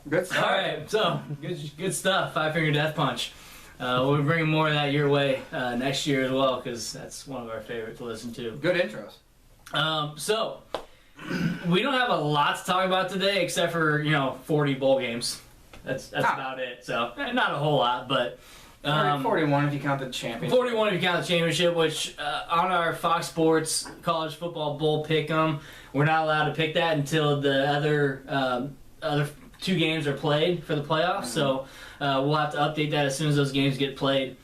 Good stuff. All right, so good stuff. Five Finger Death Punch. We'll be bringing more of that your way next year as well, because that's one of our favorites to listen to. Good intros. So we don't have a lot to talk about today, except for 40 bowl games. That's about it. So not a whole lot, but 41 if you count the championship. 41 if you count the championship, which on our Fox Sports College Football Bowl Pick'em, we're not allowed to pick that until the other 2 games are played for the playoffs. So we'll have to update that as soon as those games get played,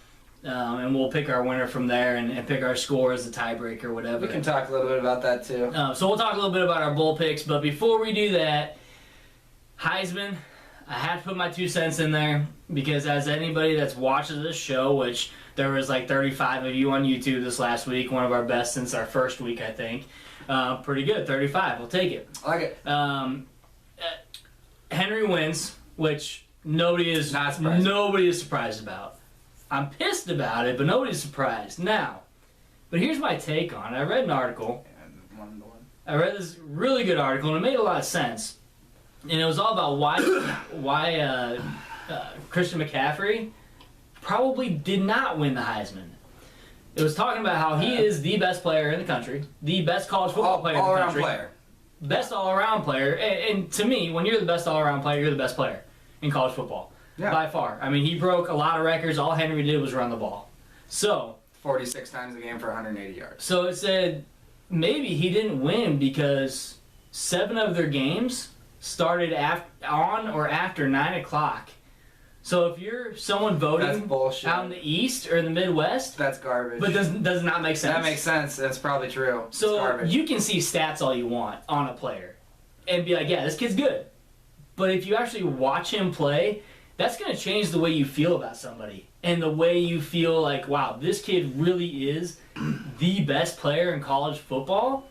and we'll pick our winner from there and pick our score as the tiebreaker, whatever. We can talk a little bit about that too. So we'll talk a little bit about our bowl picks, but before we do that, Heisman, I had to put my 2 cents in there because as anybody that's watching this show, which there was like 35 of you on YouTube this last week, one of our best since our first week, I think. Pretty good, 35. We'll take it. I like it. Henry wins, which nobody is surprised about. I'm pissed about it, but nobody's surprised. Now, but here's my take on it. I read an article. I read this really good article, and it made a lot of sense. And it was all about why Christian McCaffrey probably did not win the Heisman. It was talking about how he is the best player in the country, the best college football player in the country. Player. Best all-around player. And to me, when you're the best all-around player, you're the best player in college football. Yeah. By far. I mean, he broke a lot of records. All Henry did was run the ball. So 46 times a game for 180 yards. So it said maybe he didn't win because 7 of their games started on or after 9 o'clock. So if you're someone voting out in the East or in the Midwest, that's garbage. But does not make sense. That makes sense. That's probably true. So you can see stats all you want on a player and be like, yeah, this kid's good. But if you actually watch him play, that's going to change the way you feel about somebody and the way you feel like, wow, this kid really is the best player in college football.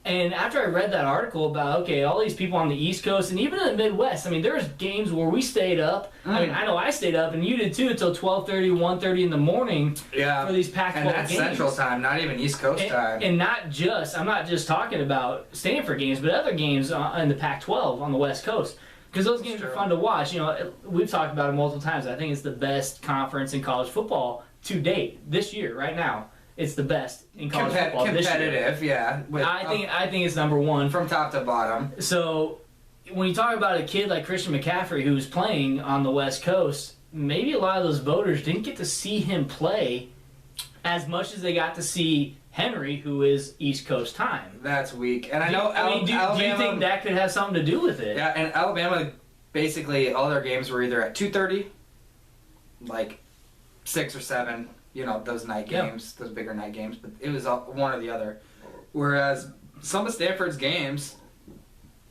And after I read that article about, okay, all these people on the East Coast and even in the Midwest, I mean, there's games where we stayed up. I mean, I know I stayed up, and you did too, until 12:30, 1:30 in the morning for these Pac-12 games. And that's Central Time, not even East Coast time. And not just, I'm not just talking about Stanford games, but other games in the Pac-12 on the West Coast. Because those games are fun to watch. You know, we've talked about it multiple times. I think it's the best conference in college football to date this year, right now. It's the best in college football this year. Competitive, yeah. I think it's number one. From top to bottom. So when you talk about a kid like Christian McCaffrey who's playing on the West Coast, maybe a lot of those voters didn't get to see him play as much as they got to see Henry, who is East Coast time. That's weak. And do you think that could have something to do with it? Yeah, and Alabama, basically all their games were either at 2:30, like 6 or 7. You know, those night games, those bigger night games, but it was one or the other. Whereas some of Stanford's games,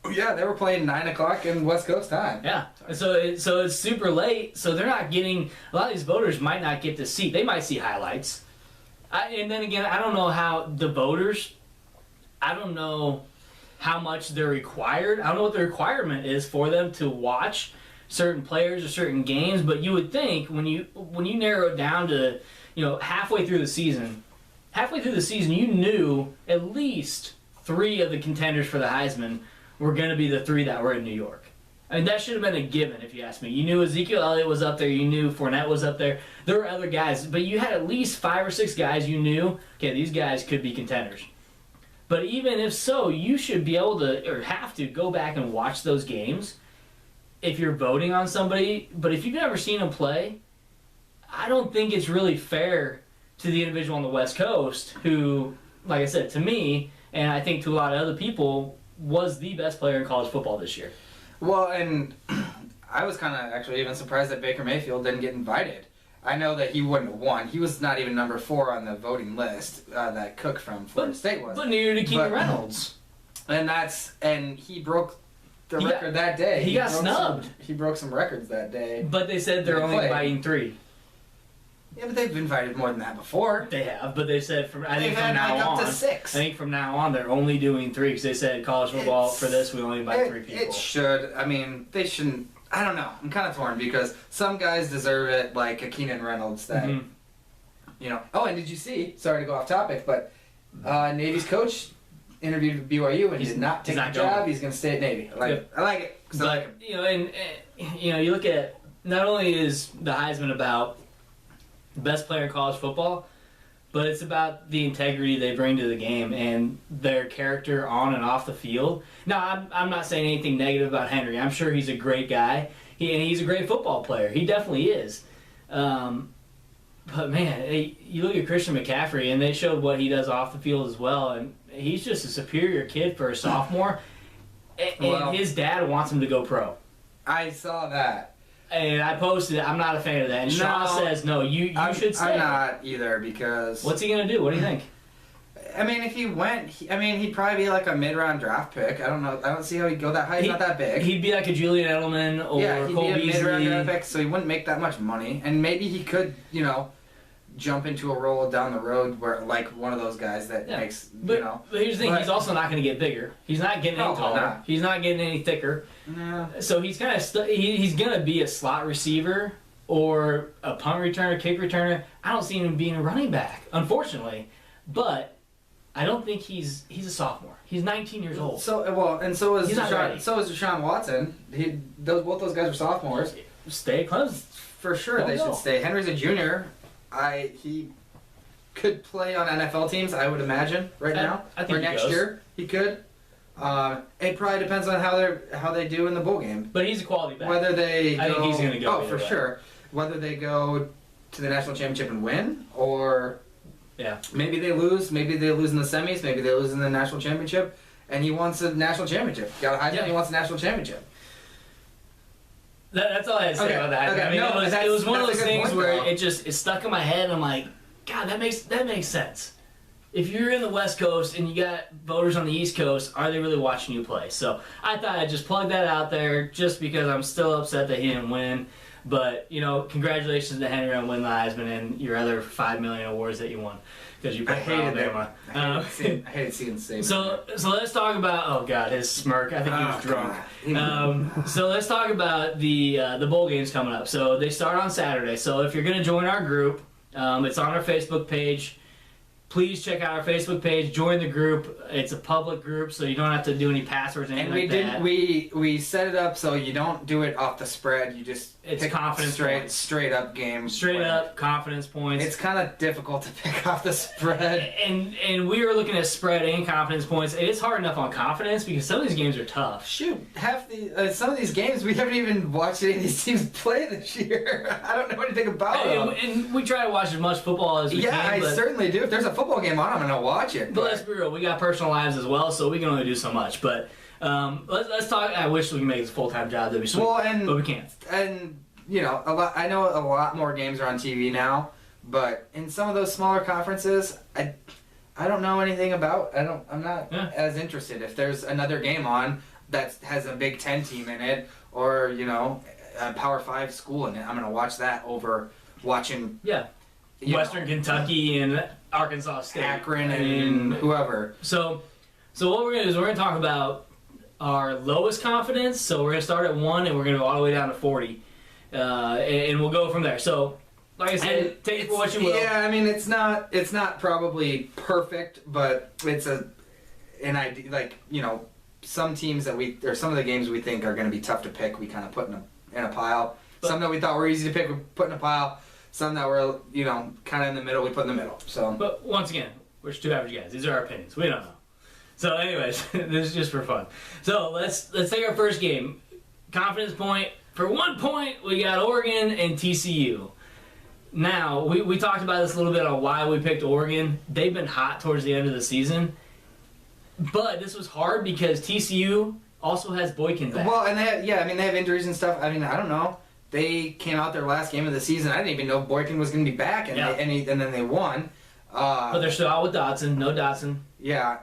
they were playing 9 o'clock in West Coast time. Yeah, so it's super late, so they're not getting, a lot of these voters might not get to see, they might see highlights. And then again, I don't know how the voters, I don't know how much they're required. I don't know what the requirement is for them to watch certain players or certain games, but you would think when you narrow it down to, halfway through the season, you knew at least 3 of the contenders for the Heisman were going to be the 3 that were in New York. I mean, that should have been a given, if you ask me. You knew Ezekiel Elliott was up there. You knew Fournette was up there. There were other guys, but you had at least 5 or 6 guys you knew, okay, these guys could be contenders. But even if so, you should be able to, or have to, go back and watch those games if you're voting on somebody. But if you've never seen them play, I don't think it's really fair to the individual on the West Coast who, like I said, to me, and I think to a lot of other people, was the best player in college football this year. Well, and I was kind of actually even surprised that Baker Mayfield didn't get invited. I know that he wouldn't have won. He was not even number 4 on the voting list that Cook from Florida State was. But neither did Keenan Reynolds. And he broke the record that day. He got snubbed. He broke some records that day. But they said they're only inviting 3. Yeah, but they've invited more than that before. They have, but they said from now up on. To 6. I think from now on they're only doing 3 because they said college football for this we only invite 3 people. It should. I mean, they shouldn't. I don't know. I'm kind of torn because some guys deserve it, like a Keenan Reynolds. That Oh, and did you see? Sorry to go off topic, but Navy's coach interviewed with BYU and he did not take the job. He's going to stay at Navy. I like it. But and you look at, not only is the Heisman about the best player in college football, but it's about the integrity they bring to the game and their character on and off the field. Now, I'm not saying anything negative about Henry. I'm sure he's a great guy, and he's a great football player. He definitely is. But man, you look at Christian McCaffrey, and they showed what he does off the field as well, and he's just a superior kid for a sophomore. And his dad wants him to go pro. I saw that. And I posted it. I'm not a fan of that. And Sean says, no, you should stay. I'm not either, because... What's he going to do? What do you think? I mean, if he went... he'd probably be like a mid-round draft pick. I don't know. I don't see how he'd go that high. He's not that big. He'd be like a Julian Edelman or Cole Beasley. He'd be a mid-round draft pick, so he wouldn't make that much money. And maybe he could, jump into a role down the road where, like, one of those guys that makes, But here's the thing. He's also not going to get bigger. He's not getting any taller. No. He's not getting any thicker. No. So he's kind of he's going to be a slot receiver or a punt returner, kick returner. I don't see him being a running back, unfortunately. But I don't think he's a sophomore. He's 19 years old. So is Deshaun Watson. Both those guys are sophomores. Stay at Clemson. For sure, they should stay. Henry's a junior. He could play on NFL teams, I would imagine, now. I think or next year he could. It probably depends on how they do in the bowl game. But he's a quality back. Whether they I think he's going to go. Oh, for sure. Whether they go to the national championship and win, or maybe they lose. Maybe they lose in the semis. Maybe they lose in the national championship. And he wants a national championship. Got a Heisman. He wants a national championship. That's all I had to say about that. Okay. I mean, it was one of those things where though. it stuck in my head, and I'm like, God, that makes sense. If you're in the West Coast and you got voters on the East Coast, are they really watching you play? So I thought I'd just plug that out there, just because I'm still upset that he didn't win. But congratulations to Henry on winning the Heisman and your other $5 million awards that you won, because you played for Alabama. I hated seeing Saban. So let's talk about his smirk. I think he was drunk. So let's talk about the bowl games coming up. So they start on Saturday. So if you're going to join our group, it's on our Facebook page. Please check out our Facebook page. Join the group. It's a public group, so you don't have to do any passwords or anything like that. We set it up so you don't do it off the spread. You just pick confidence straight up game. Straight up confidence points. It's kind of difficult to pick off the spread. And we were looking at spread and confidence points. It's hard enough on confidence because some of these games are tough. Shoot, some of these games we haven't even watched any of these teams play this year. I don't know anything about them. And we try to watch as much football as we can. Yeah, I certainly do. If there's a football game on, I'm gonna watch it. But let's be real, we got personal lives as well, so we can only do so much. But let's talk. I wish we could make this a full-time job. That'd be sweet. But we can't. And I know a lot more games are on TV now, but in some of those smaller conferences, I don't know anything about. I'm not as interested. If there's another game on that has a Big Ten team in it, or a Power 5 school in it, I'm gonna watch that over watching. Yeah. Western Kentucky and Arkansas State, Akron, and whoever. So what we're gonna do is we're gonna talk about our lowest confidence. So we're gonna start at 1 and we're gonna go all the way down to 40, and we'll go from there. So, like I said, take it for what you will. Yeah, I mean it's not probably perfect, but it's an idea. Like some teams some of the games we think are gonna be tough to pick, we kind of put in a pile. Some that we thought were easy to pick, we put in a pile. Some that were, kind of in the middle, we put in the middle. So, but once again, we're just two average guys. These are our opinions. We don't know. So, anyways, this is just for fun. So let's take our first game. Confidence point. For 1 point, we got Oregon and TCU. Now, we talked about this a little bit on why we picked Oregon. They've been hot towards the end of the season, but this was hard because TCU also has Boykin back. Well, and they have injuries and stuff. I mean, I don't know. They came out their last game of the season. I didn't even know Boykin was going to be back, and then they won. But they're still out with Dotson. No Dotson. Yeah.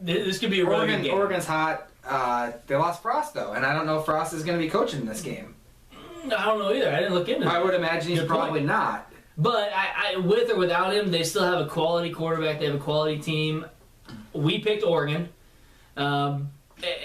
This could be a really good game. Oregon's hot. They lost Frost, though, and I don't know if Frost is going to be coaching this game. I don't know either. I didn't look into it. I would imagine he's probably not. But with or without him, they still have a quality quarterback. They have a quality team. We picked Oregon.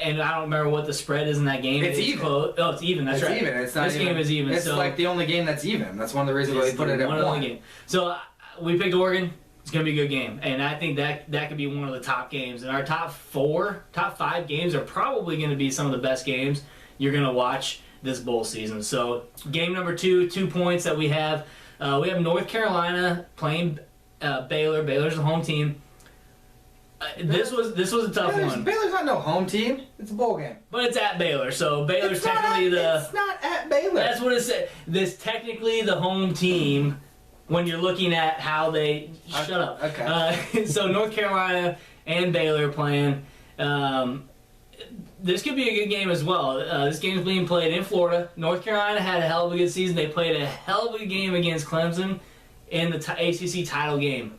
And I don't remember what the spread is in that game. It's even. Oh, it's even. That's right. It's even. It's not this even. game is even. It's like the only game that's even. That's one of the reasons why we put it at 1. Game. So we picked Oregon. It's going to be a good game, and I think that could be one of the top games. And our top 5 games are probably going to be some of the best games you're going to watch this bowl season. So game number 2, 2 points that we have North Carolina playing Baylor. Baylor's the home team. This was a tough one. Baylor's not no home team. It's a bowl game. But it's at Baylor, so Baylor's It's not technically It's not at Baylor. That's what it said. This technically the home team when you're looking at how they. Shut up. Okay. So North Carolina and Baylor playing. This could be a good game as well. This game is being played in Florida. North Carolina had a hell of a good season. They played a hell of a game against Clemson in the ACC title game.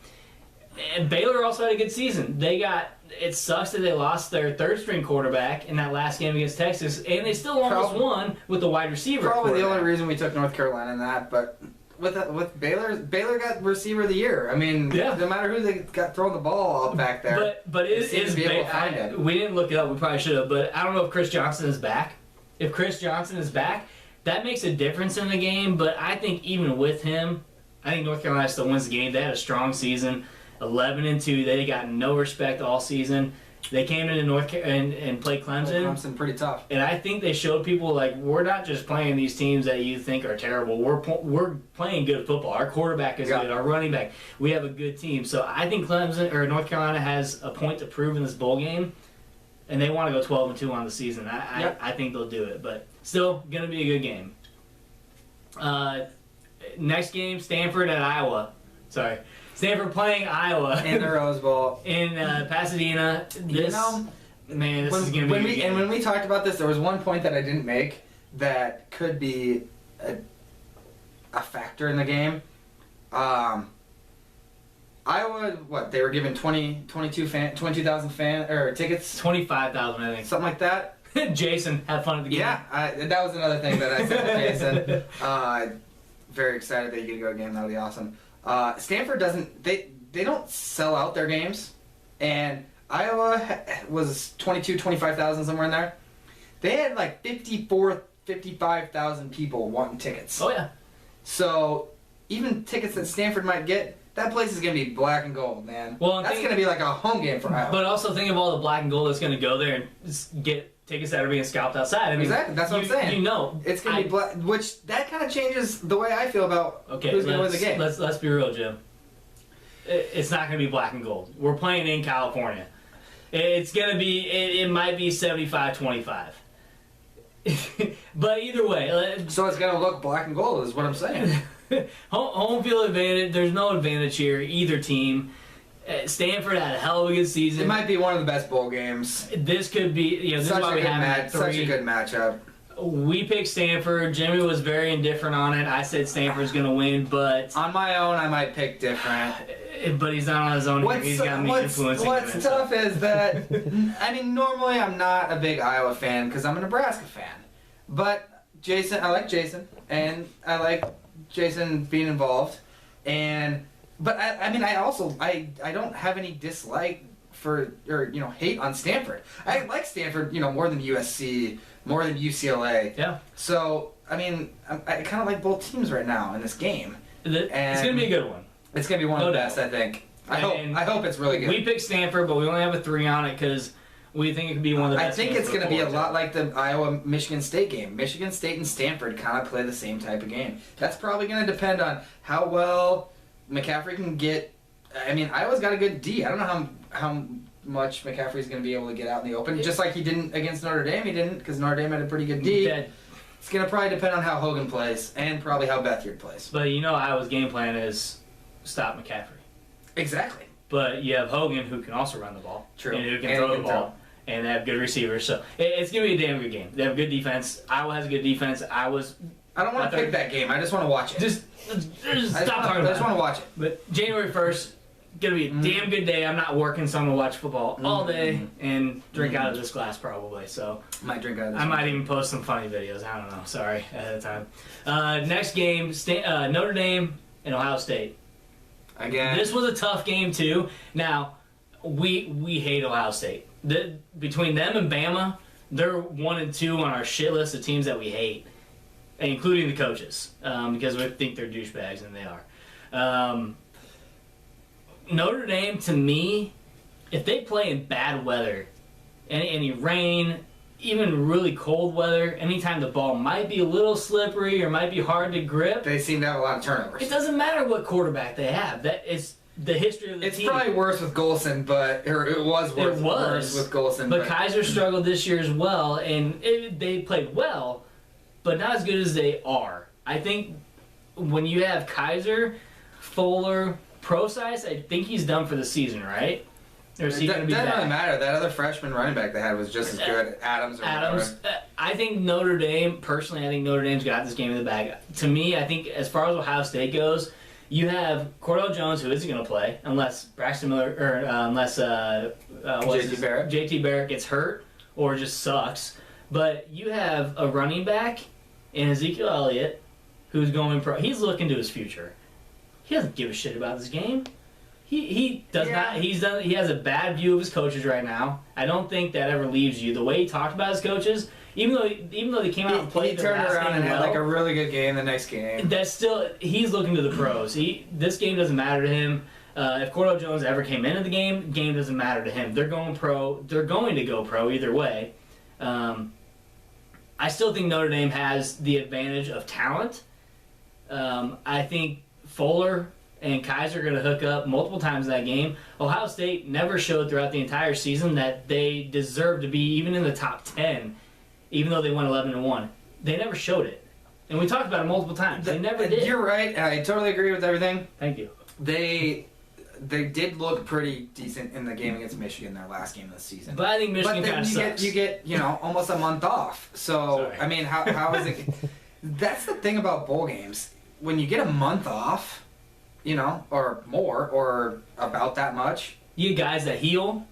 And Baylor also had a good season. It sucks that they lost their third-string quarterback in that last game against Texas, and they still almost won with the wide receiver. Probably the only reason we took North Carolina in that, but with Baylor got receiver of the year. I mean, no matter who they got throwing the ball up back there. But it is be able to find it. We didn't look it up. We probably should have. But I don't know if Chris Johnson is back. If Chris Johnson is back, that makes a difference in the game. But I think even with him, I think North Carolina still wins the game. They had a strong season. 11-2. They got no respect all season. They came into and played Clemson. Clemson pretty tough. And I think they showed people like we're not just playing these teams that you think are terrible. We're playing good football. Our quarterback is good. Our running back. We have a good team. So I think North Carolina has a point to prove in this bowl game, and they want to go 12-2 on the season. I think they'll do it, but still gonna be a good game. Next game, Stanford at Iowa. Sorry. Stanford playing Iowa in the Rose Bowl in Pasadena. This is gonna be. When we talked about this, there was one point that I didn't make that could be a factor in the game. Iowa, they were given 22,000 tickets, 25,000, I think, something like that. Jason, have fun at the game. Yeah, that was another thing that I said to Jason. Very excited that you get to go to a game. That'll be awesome. Stanford they don't sell out their games, and Iowa was 25,000 somewhere in there. They had like 55,000 people wanting tickets. Oh yeah. So even tickets that Stanford might get, that place is gonna be black and gold, man. Well, that's gonna be like a home game for Iowa. But also think of all the black and gold that's gonna go there and just get tickets that are being scalped outside. I mean, exactly, that's what I'm saying. You know, it's gonna be black, which that kind of changes the way I feel about who's gonna win the game. Let's be real, Jim. It's not gonna be black and gold. We're playing in California. It's gonna be. It might be 75-25. But either way, so it's gonna look black and gold, is what I'm saying. Home field advantage. There's no advantage here. Either team. Stanford had a hell of a good season. It might be one of the best bowl games. This could be, this is why we have such a good matchup. We picked Stanford. Jimmy was very indifferent on it. I said Stanford's going to win, but on my own, I might pick different. But he's not on his own. He's got me influencing him. What's tough is that, I mean, normally I'm not a big Iowa fan because I'm a Nebraska fan. But I like Jason, and I like Jason being involved, But I mean, I don't have any dislike hate on Stanford. I like Stanford, more than USC, more than UCLA. Yeah. So I mean, I kind of like both teams right now in this game. It's gonna be a good one. It's gonna be one of the best, I think. I hope it's really good. We picked Stanford, but we only have a 3 on it because we think it could be one of the best. I think it's going to be a lot like the Iowa-Michigan State game. Michigan State and Stanford kind of play the same type of game. That's probably going to depend on how well McCaffrey can get. I mean, Iowa's got a good D. I don't know how much McCaffrey's going to be able to get out in the open. Just like he didn't against Notre Dame, he didn't because Notre Dame had a pretty good D. It's going to probably depend on how Hogan plays and probably how Bethiard plays. But Iowa's game plan is stop McCaffrey. Exactly. But you have Hogan who can also run the ball. True. And who can throw the ball. And they have good receivers. So it's going to be a damn good game. They have good defense. Iowa has a good defense. I don't want to pick that game. I just want to watch it. Just stop talking about it. I just want to watch it. But January 1st, going to be a damn good day. I'm not working, so I'm going to watch football all day and drink out of this glass probably. So might drink out of this. I might even post some funny videos. I don't know. Sorry ahead of time. Next game, Notre Dame and Ohio State. Again. This was a tough game too. Now, we hate Ohio State. Between them and Bama, they're 1 and 2 on our shit list of teams that we hate, including the coaches, because we think they're douchebags, and they are. Notre Dame, to me, if they play in bad weather, any rain, even really cold weather, anytime the ball might be a little slippery or might be hard to grip, They seem to have a lot of turnovers. it doesn't matter what quarterback they have. That is the history of the It's team. probably worse with Golson, or it was worse with Golson. But Kaiser struggled this year as well, and they played well, but not as good as they are. I think when you have Kaiser, Fuller, Procise, I think he's done for the season, right? Or is he going to be doesn't back? really matter. That other freshman running back they had was just as good. Adams. I think Notre Dame, personally, I think Notre Dame's got this game in the bag. To me, I think as far as Ohio State goes, you have Cordell Jones, who isn't going to play unless Braxton Miller or unless JT Barrett gets hurt or just sucks. But you have a running back in Ezekiel Elliott who's going pro. He's looking to his future. He doesn't give a shit about this game. He does not. He has a bad view of his coaches right now. I don't think that ever leaves you. The way he talked about his coaches, even though they came out and played he their turned last around game and had well, like a really good game the next game. that's still he's looking to the pros. This game doesn't matter to him. If Cordell Jones ever came into the game doesn't matter to him. They're going pro. They're going to go pro either way. I still think Notre Dame has the advantage of talent. I think Fuller and Kaiser are going to hook up multiple times in that game. Ohio State never showed throughout the entire season that they deserve to be even in the top 10, even though they went 11-1. They never showed it. And we talked about it multiple times. They never did. You're right. I totally agree with everything. Thank you. They did look pretty decent in the game against Michigan, their last game of the season. But I think Michigan then kind of sucks. you get almost a month off. So Sorry. I mean, how is it? That's the thing about bowl games. When you get a month off, or more, or about that much. You guys that heal.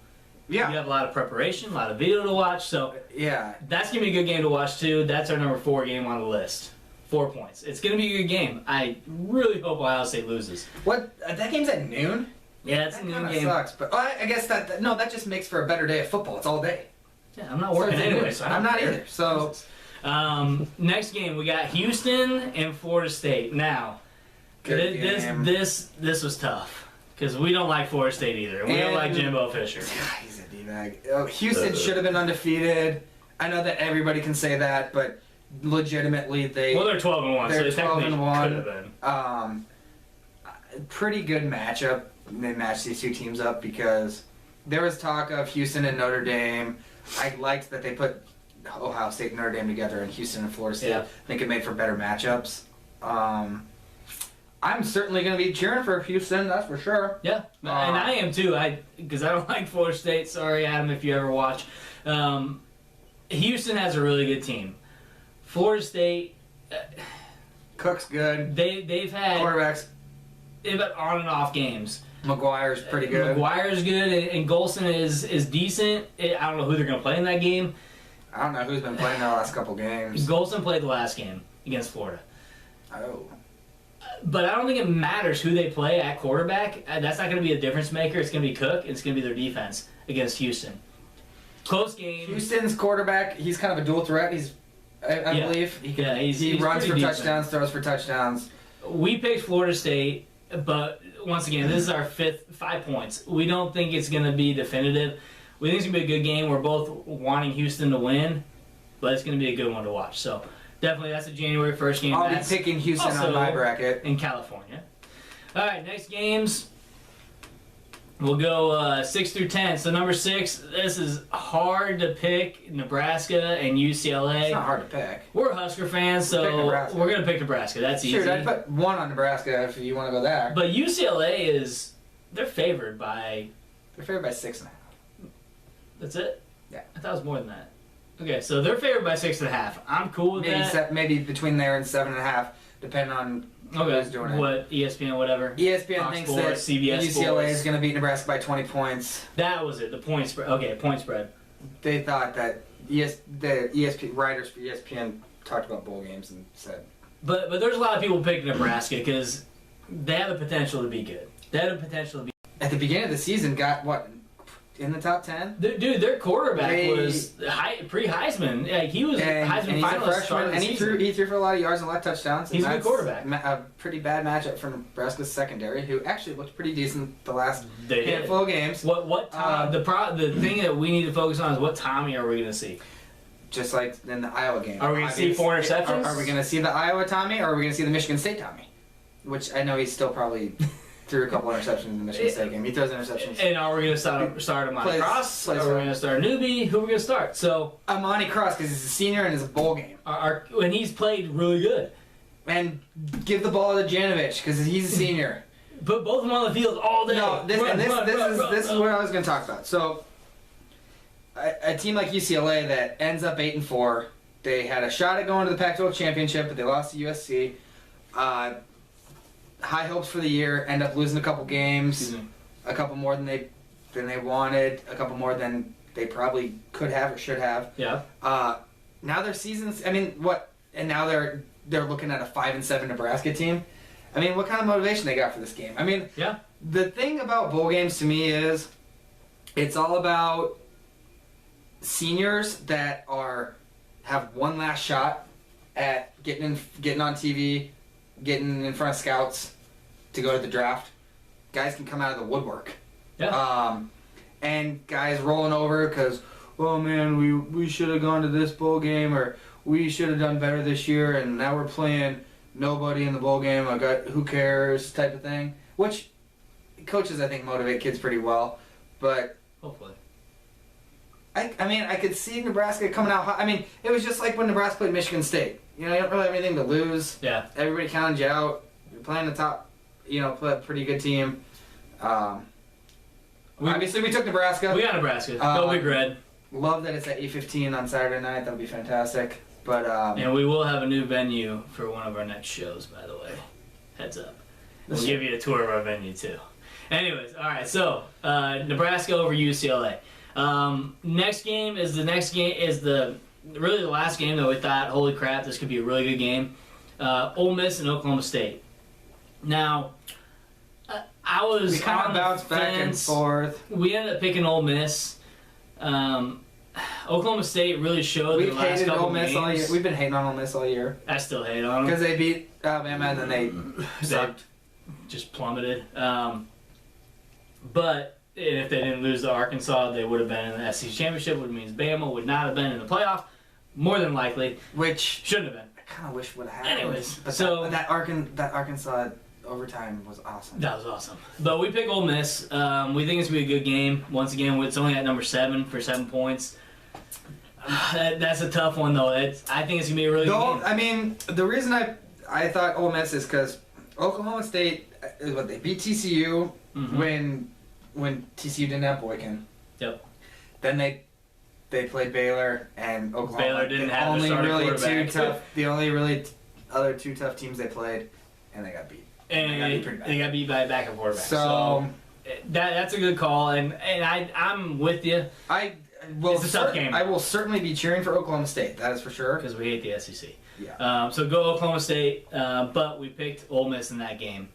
Yeah. You have a lot of preparation, a lot of video to watch. So Yeah. that's going to be a good game to watch, too. That's our number 4 game on the list. 4 points. It's going to be a good game. I really hope Ohio State loses. What? That game's at noon? Yeah, it's That a noon kind of game. sucks. But I guess that just makes for a better day of football. It's all day. Yeah, I'm not working anyway, so I I'm don't not care. either. So Next game, we got Houston and Florida State. Now, Good game. this was tough because we don't like Florida State either. We don't like Jimbo Fisher. He's a D-bag. Houston should have been undefeated. I know that everybody can say that, but legitimately Well, they're 12-1, so they're they technically 12-1. could have been. Pretty good matchup. They matched these two teams up because there was talk of Houston and Notre Dame. I liked that they put Ohio State and Notre Dame together and Houston and Florida State. Yeah. I think it made for better matchups. I'm certainly going to be cheering for Houston, that's for sure. Yeah, and I am too. Because I don't like Florida State. Sorry, Adam, if you ever watch. Houston has a really good team. Florida State, Cook's good. they've had Quarterbacks, on and off games. McGuire's pretty good. McGuire's good, and Golson is decent. I don't know who they're going to play in that game. I don't know who's been playing the last couple games. Golson played the last game against Florida. Oh. But I don't think it matters who they play at quarterback. That's not going to be a difference maker. It's going to be Cook, and it's going to be their defense against Houston. Close game. Houston's quarterback, he's kind of a dual threat. I Yeah. believe. He he's runs for pretty decent. touchdowns, throws for touchdowns. We picked Florida State, but once again, this is our 5 points. We don't think it's going to be definitive. We think it's going to be a good game. We're both wanting Houston to win, but it's going to be a good one to watch. So definitely, that's a January 1st game. I'll be That's picking Houston also on my bracket. in California. All right, next games. We'll go 6 through 10. So number 6, this is hard to pick. Nebraska and UCLA. It's not hard to pick. We're Husker fans, Pick so Nebraska. we're going to pick Nebraska. That's easy. Shoot, I'd put 1 on Nebraska if you want to go there. But UCLA they're favored by, They're favored by 6.5. that's it? Yeah. I thought it was more than that. Okay, so they're favored by 6.5. I'm cool with that. Maybe between there and 7.5, depending on Okay, who's doing it. what, ESPN, whatever. ESPN Fox thinks Sports, that CBS UCLA Sports. is going to beat Nebraska by 20 points. That was it, the point spread. Okay, point spread. They thought that the ESPN writers for ESPN talked about bowl games and said, But there's a lot of people picking Nebraska because they have the potential to be good. They have the potential to be at the beginning of the season, got what? in the top 10. Dude, their quarterback was pre-Heisman. Like, he was Heisman he's a finalist. freshman, and he threw for a lot of yards and a lot of touchdowns. He's a good quarterback. A pretty bad matchup for Nebraska's secondary, who actually looked pretty decent the last They did. handful of games. What Tom, the thing that we need to focus on is what Tommy are we going to see? Just like in the Iowa game. Are we going to see 4 interceptions? Are we going to see the Iowa Tommy, or are we going to see the Michigan State Tommy? Which I know he's still probably threw a couple interceptions in the Michigan State game. He throws interceptions. And are we going to start Amani Cross? Are we going to start a newbie? Who are we going to start? So Amani Cross, because he's a senior and it's a bowl game. And he's played really good. And give the ball to Janovich, because he's a senior. Put both of them on the field all day. No, this is what I was going to talk about. So, a team like UCLA that ends up 8-4, they had a shot at going to the Pac-12 championship, but they lost to USC. High hopes for the year, end up losing a couple games, a couple more than they wanted, a couple more than they probably could have or should have. Yeah. Now their seasons. I mean, what? And now they're looking at a 5-7 Nebraska team. I mean, what kind of motivation they got for this game? I mean, yeah. The thing about bowl games to me is, it's all about seniors that have one last shot at getting on TV, getting in front of scouts to go to the draft. Guys can come out of the woodwork. Yeah. And guys rolling over because, oh man, we should have gone to this bowl game, or we should have done better this year, and now we're playing nobody in the bowl game. Who cares type of thing. Which coaches, I think, motivate kids pretty well. But hopefully. I mean, I could see Nebraska coming out hot. I mean, it was just like when Nebraska played Michigan State. You know, you don't really have anything to lose. Yeah. Everybody counted you out. You're playing the top, play a pretty good team. Obviously, we took Nebraska. We got Nebraska. Go Big Red. Love that it's at 8:15 on Saturday night. That'll be fantastic. But and we will have a new venue for one of our next shows, by the way. Heads up. We'll give you a tour of our venue, too. Anyways, all right, so Nebraska over UCLA. Next game is really the last game that we thought, holy crap, this could be a really good game. Ole Miss and Oklahoma State. Now, I was we kind of bounced back and forth. We ended up picking Ole Miss. Oklahoma State really showed the last couple Ole Miss games. all year. We've been hating on Ole Miss all year. I still hate on them because they beat Alabama and then they sucked. Just plummeted. But if they didn't lose to Arkansas, they would have been in the SEC championship, which means Bama would not have been in the playoff, more than likely. Which shouldn't have been. I kind of wish would have happened. Anyways, but so that Arkansas overtime was awesome. That was awesome. But we pick Ole Miss. We think it's gonna be a good game. Once again, it's only at number 7 for 7 points. That's a tough one though. I think it's gonna be a really good game. I mean, the reason I thought Ole Miss is because Oklahoma State is what they beat TCU when TCU didn't have Boykin. Yep. Then they played Baylor and Oklahoma. Baylor didn't have the starting quarterback. The only really other 2 tough teams they played, and they got beat. And they got beat by a backup quarterback. So that's a good call, and I'm with you. It's a tough game. I will certainly be cheering for Oklahoma State. That is for sure. Because we hate the SEC. Yeah. So go Oklahoma State, but we picked Ole Miss in that game.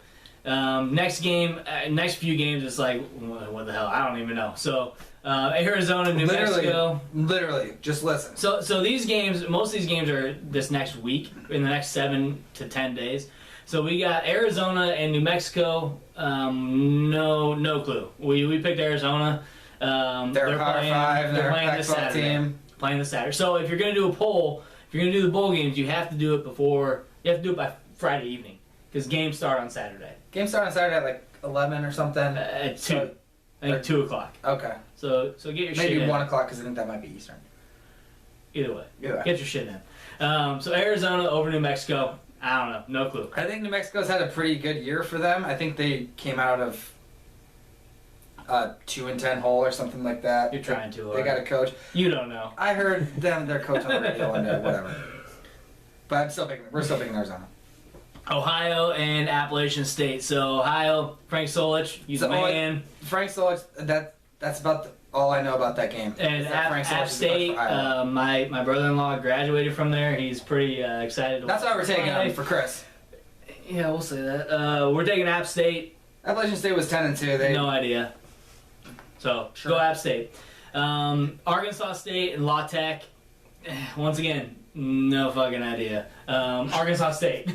Next few games, it's like, what the hell? I don't even know. So Arizona, New Mexico. Literally, just listen. So these games, most of these games are this next week, in the next 7 to 10 days. So we got Arizona and New Mexico. No clue. We picked Arizona. They're Power 5. They're playing this Saturday. Team. Playing this Saturday. So if you're going to do a poll, if you're going to do the bowl games, you have to do it before. You have to do it by Friday evening because games start on Saturday. Games start on Saturday at like 11 or something. At 2. I think 2 o'clock. Okay. So get your shit in. Maybe 1 o'clock because I think that might be Eastern. Either way. Get your shit in. So Arizona over New Mexico. I don't know. No clue. I think New Mexico's had a pretty good year for them. I think they came out of 2-10 hole or something like that. You're trying to. They got a coach. You don't know. I heard their coach on the radio and whatever. But we're still picking Arizona. Ohio and Appalachian State. So Ohio, Frank Solich, he's a man. Frank Solich, that's about all I know about that game. And App State, my brother-in-law graduated from there. He's pretty excited to That's why we're taking him for Chris. Yeah, we'll say that. We're taking App State. Appalachian State was 10-2. No idea. So Sure. go App State. Arkansas State and La Tech. Once again, no fucking idea. Arkansas State.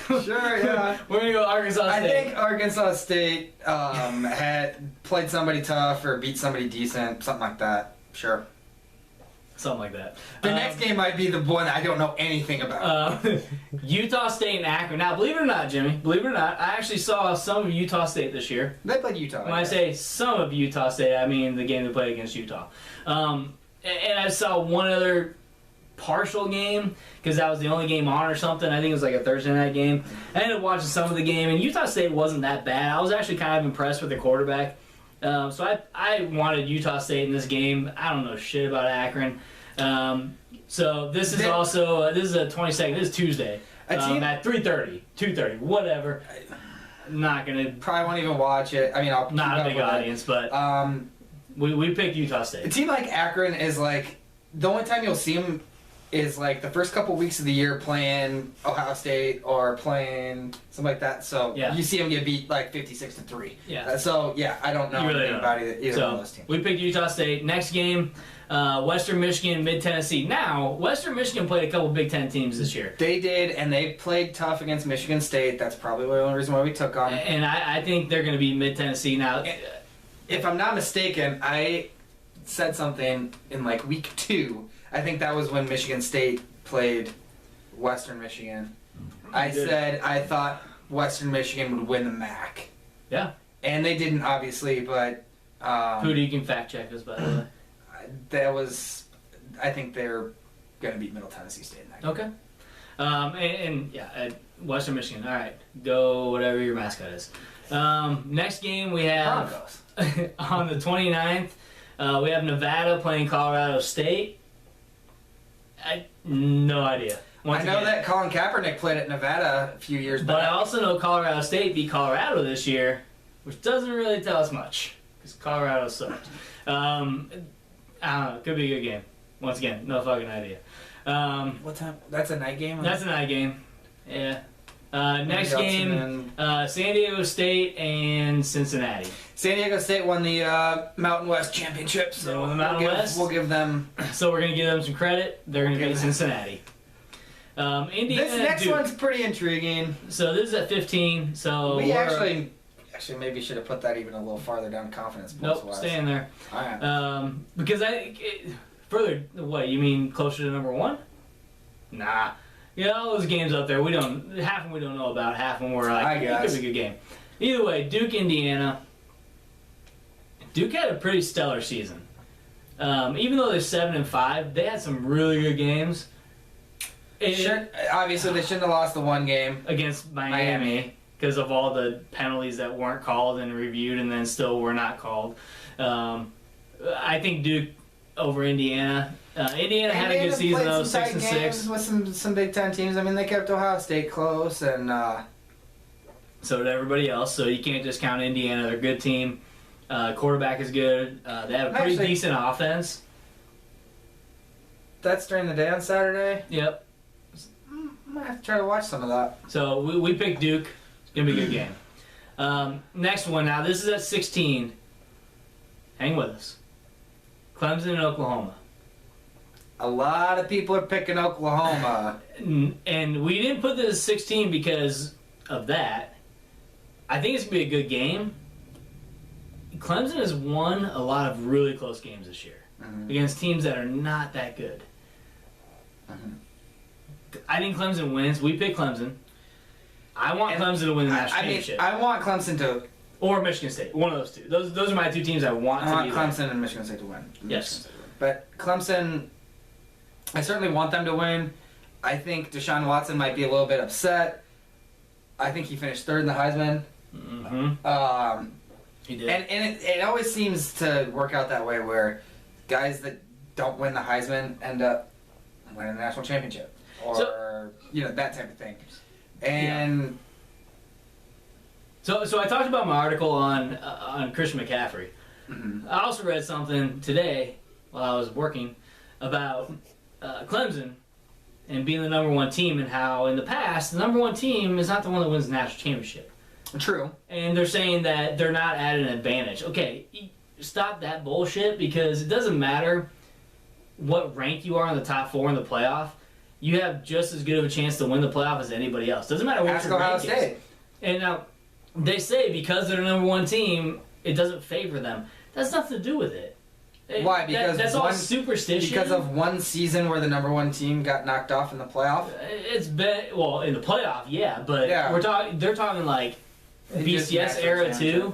Sure, yeah. We're gonna go Arkansas I State. think Arkansas State had played somebody tough or beat somebody decent, something like that. Sure. Something like that. The next game might be the one I don't know anything about. Utah State and Akron. Now, believe it or not, Jimmy, believe it or not, I actually saw some of Utah State this year. They played Utah. When I say some of Utah State, I mean the game they played against Utah. And I saw one other partial game because that was the only game on or something. I think it was like a Thursday night game. I ended up watching some of the game, and Utah State wasn't that bad. I was actually kind of impressed with the quarterback. So I wanted Utah State in this game. I don't know shit about Akron. So this is also this is a 22nd. This is Tuesday at 3:30, 2:30, whatever. Not gonna. Probably won't even watch it. I mean, I'll Not keep a up big with audience, but it. we picked Utah A State. team like Akron is like the only time you'll see them is like the first couple weeks of the year playing Ohio State or playing something like that. So Yeah. you see them get beat like 56-3. Yeah. So yeah, I don't know You really anything don't. about either one of those teams. We picked Utah State. Next game, Western Michigan, Mid Tennessee. Now, Western Michigan played a couple Big Ten teams this year. They did, and they played tough against Michigan State. That's probably the only reason why we took them. And I think they're going to be Mid Tennessee now. If I'm not mistaken, I said something in like week 2. I think that was when Michigan State played Western Michigan. I did. said I thought Western Michigan would win the MAC. Yeah. And they didn't, obviously, but Pooty, you can fact check us, by the way. that was. I think they're going to beat Middle Tennessee State in that game. Okay. And yeah, Western Michigan. All right. Go whatever your mascot is. Next game we have Broncos. on the 29th, we have Nevada playing Colorado State. No idea. I know that Colin Kaepernick played at Nevada a few years But I back. also know Colorado State beat Colorado this year, which doesn't really tell us much because Colorado sucked. I don't know. Could be a good game. Once again, no fucking idea. What time? That's a night game? That's a night game. Yeah. Next Else, game, and then San Diego State and Cincinnati. San Diego State won the Mountain West Championship, so They won the Mountain West? we'll give them. So we're going to give them some credit. They're going to Okay. beat Cincinnati. Indiana, This next Duke. one's pretty intriguing. So this is at 15. So We we're- actually maybe should have put that even a little farther down confidence Nope, post-wise. stay in there. All right. Because further, what you mean closer to number 1? Nah, yeah, all those games up there, half of them we don't know about, half of them we're like, I it guess. could be a good game. Either way, Duke, Indiana. Duke had a pretty stellar season. Even though they're 7-5, they had some really good games. Obviously, they shouldn't have lost the one game. Against Miami because of all the penalties that weren't called and reviewed and then still were not called. I think Duke over Indiana. Indiana had a good Indiana season played though, some tight 6-6. games with some Big Ten teams. I mean, they kept Ohio State close, and So did everybody else. So you can't just count Indiana. They're a good team. Quarterback is good. They have a pretty Actually- decent offense. that's during the day on Saturday. Yep. I might have to try to watch some of that. So we picked Duke. It's gonna be a good game. Next one. Now this is at 16. Hang with us. Clemson and Oklahoma. A lot of people are picking Oklahoma. And we didn't put this at 16 because of that. I think it's going to be a good game. Clemson has won a lot of really close games this year against teams that are not that good. I think Clemson wins. We pick Clemson. I want Clemson to win the national championship. I want Clemson to. Or Michigan State. One of those two. Those are my two teams I want I to want be there. Clemson and Michigan State to win. Yes. But Clemson, I certainly want them to win. I think Deshaun Watson might be a little bit upset. I think he finished 3rd in the Heisman. Mm-hmm. He did. And it always seems to work out that way where guys that don't win the Heisman end up winning the national championship. Or, that type of thing. And... So I talked about my article on Christian McCaffrey. I also read something today while I was working about Clemson and being the number 1 team and how in the past the number 1 team is not the one that wins the national championship. True. And they're saying that they're not at an advantage. Okay, stop that bullshit, because it doesn't matter what rank you are in the top 4 in the playoff. You have just as good of a chance to win the playoff as anybody else. Doesn't matter what Ask your Ohio rank State. is. And now, they say because they're the number 1 team, it doesn't favor them. That's nothing to do with it. Why? Because that's all superstition. Because of one season where the number 1 team got knocked off in the playoff. It's been in the playoff, yeah, but Yeah. they're talking like It just BCS national era championship. too,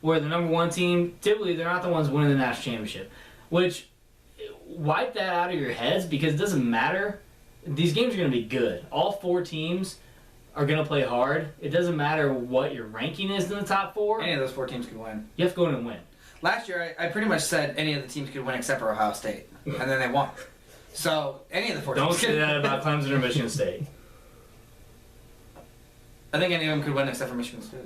where the number 1 team typically they're not the ones winning the national championship. Which wipe that out of your heads, because it doesn't matter. These games are going to be good. All 4 teams are going to play hard. It doesn't matter what your ranking is in the top 4. Any of those 4 teams could win. You have to go in and win. Last year, I pretty much said any of the teams could win except for Ohio State, and then they won. So any of the 4 Don't teams. say that about Clemson or Michigan State. I think any of them could win except for Michigan State.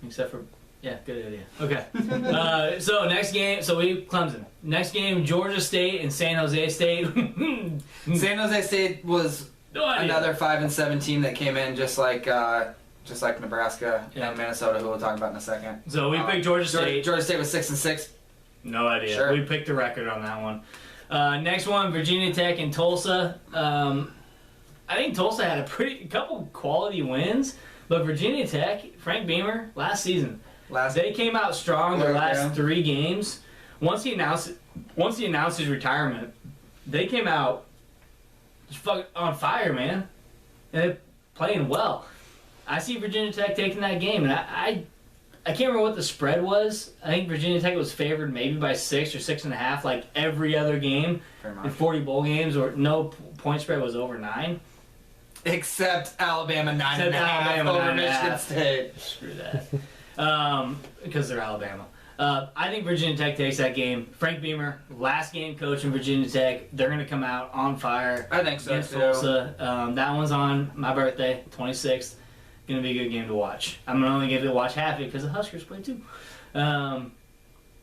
Except for, yeah, good idea. Okay. So next game, Clemson. Next game, Georgia State and San Jose State. San Jose State was No idea. another 5-7 team that came in just like Nebraska Yeah. and Minnesota, who we'll talk about in a second. So we picked Georgia State. Georgia State was 6-6. No idea. Sure. We picked the record on that one. Next one, Virginia Tech and Tulsa. I think Tulsa had a couple quality wins, but Virginia Tech, Frank Beamer, last season, they came out strong their last 3 games. Once he announced his retirement, they came out on fire, man, and they're playing well. I see Virginia Tech taking that game, and I can't remember what the spread was. I think Virginia Tech was favored maybe by 6 or 6.5, like every other game in 40 bowl games, or no point spread was over 9. Except Alabama 9.5 Alabama over 9.5. Michigan State. Screw that. Because they're Alabama. I think Virginia Tech takes that game. Frank Beamer, last game coach in Virginia Tech. They're going to come out on fire I think so against too. Tulsa. That one's on my birthday, 26th. Going to be a good game to watch. I'm only going to watch half of it because the Huskers play too.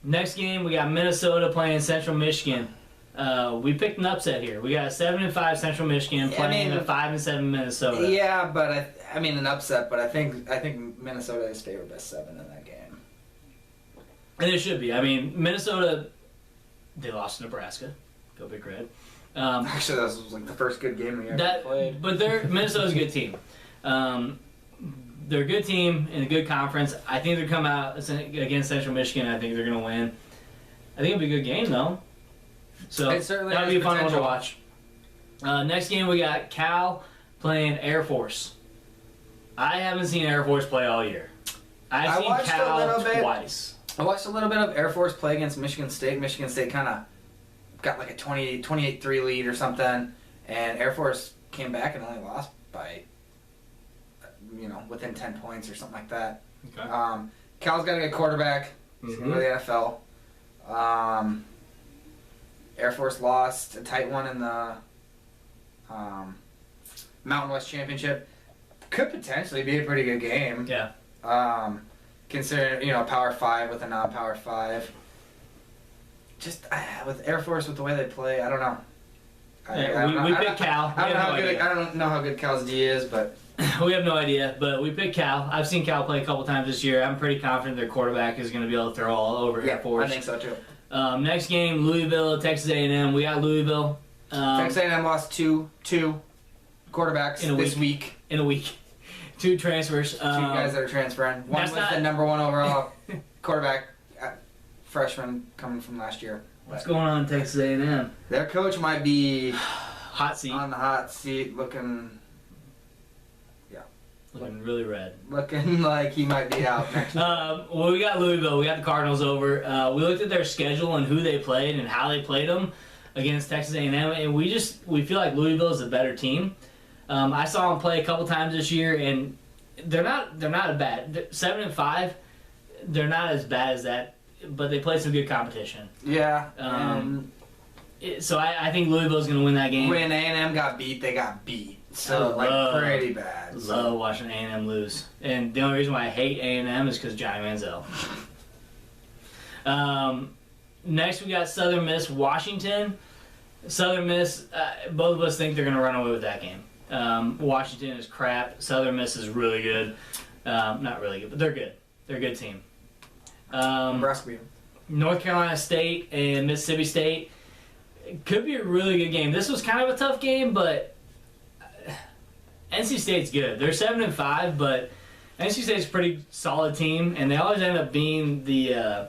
Next game, we got Minnesota playing Central Michigan. We picked an upset here. We got a 7-5 Central Michigan playing a 5-7 Minnesota. Yeah, but I mean an upset, but I think Minnesota is favored by 7 in that game. And it should be. I mean, Minnesota, they lost to Nebraska. Go Big Red. Actually, that was like the first good game we ever played. But Minnesota's a good team. They're a good team in a good conference. I think they'll come out against Central Michigan. I think they're going to win. I think it'll be a good game, though. So It certainly that'll has be a fun one to potential. watch. Next game, we got Cal playing Air Force. I haven't seen Air Force play all year. I I've seen watched a Cal little bit. twice. I watched a little bit of Air Force play against Michigan State. Michigan State kind of got like a 28-3 lead or something, and Air Force came back and only lost by, within 10 points or something like that. Okay. Cal's got a good quarterback. He's going to the NFL. Air Force lost a tight one in the Mountain West Championship. Could potentially be a pretty good game. Yeah. Considering, Power 5 with a non-Power 5. Just with Air Force, with the way they play, I don't know. We picked Cal. I don't know how good Cal's D is, but We have no idea, but we picked Cal. I've seen Cal play a couple times this year. I'm pretty confident their quarterback is going to be able to throw all over Air Force. I think so too. Next game, Louisville, Texas A&M. We got Louisville. Texas A&M lost two quarterbacks this week. In a week. 2 transfers. 2 guys that are transferring. One was the number 1 overall quarterback, freshman coming from last year. What's going on in Texas A&M? Their coach might be hot seat. on the hot seat, looking really red. looking like he might be out next year. Well, we got Louisville. We got the Cardinals over. We looked at their schedule and who they played and how they played them against Texas A&M, and we feel like Louisville is a better team. I saw them play a couple times this year, and they're not a bad 7-5. They're not as bad as that, but they play some good competition. Yeah. So I think Louisville's going to win that game. When A&M got beat, they got beat. So pretty bad. Love watching A&M lose, and the only reason why I hate A&M is because Johnny Manziel. Next, we got Southern Miss, Washington. Southern Miss, both of us think they're going to run away with that game. Washington is crap. Southern Miss is really good. Not really good, but they're good. They're a good team. Nebraska beat 'em. North Carolina State and Mississippi State. It could be a really good game. This was kind of a tough game, but NC State's good. They're 7-5, but NC State's a pretty solid team, and they always end up being the